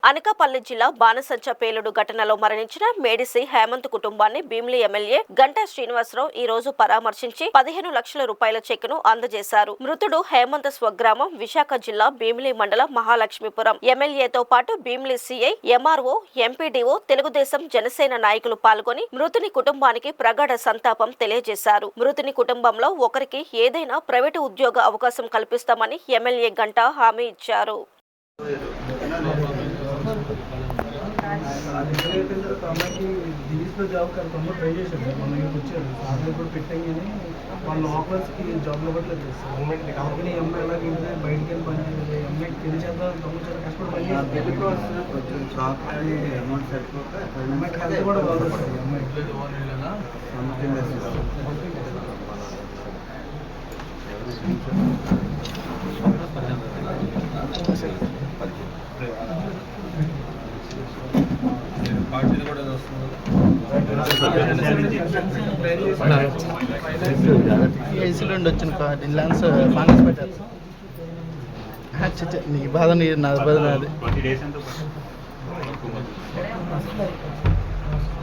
అనకాపల్లి జిల్లా బాణసంచ పేలుడు ఘటనలో మరణించిన మేడిసి హేమంత్ కుటుంబాన్ని భీమిలి ఎమ్మెల్యే గంటా శ్రీనివాసరావు ఈ రోజు పరామర్శించి 15 లక్షల రూపాయల చెక్కును అందజేశారు. మృతుడు హేమంత్ స్వగ్రామం విశాఖ జిల్లా భీమిలి మండల మహాలక్ష్మీపురం. ఎమ్మెల్యేతో పాటు Bheemili CI, MRO, MPDO, Telugu Desam, Janasena నాయకులు పాల్గొని మృతుని కుటుంబానికి ప్రగాఢ సంతాపం తెలియజేశారు. మృతుని కుటుంబంలో ఒకరికి ఏదైనా ప్రైవేటు ఉద్యోగ అవకాశం కల్పిస్తామని ఎమ్మెల్యే గంటా హామీ ఇచ్చారు. అమ్మాయికి దిలీప్లో జాబ్ కనుక ట్రై చేశాడు. మన ఇక్కడికి వచ్చాడు. ఆర్మీ కూడా పెట్టాయి కానీ వాళ్ళ లోకల్స్కి జాబ్లో పట్టలేదు. కంపెనీ అమ్మాయి ఎలా ఇంటి బయటికి వెళ్ళి పని చేయాలి. అమ్మాయికి పెళ్లి చేద్దాం తమ్ముడు చాలా కష్టపడి పని చేయాలి. అమ్మాయికి హెల్త్ కూడా బాగుంటుంది. అమ్మాయి పార్టీలు కూడా వస్తుంది. ఏసీలో వచ్చిన రిలయన్స్ ఫైనాన్స్ పెట్టారు. నీ బాధ నా బాధ నాది.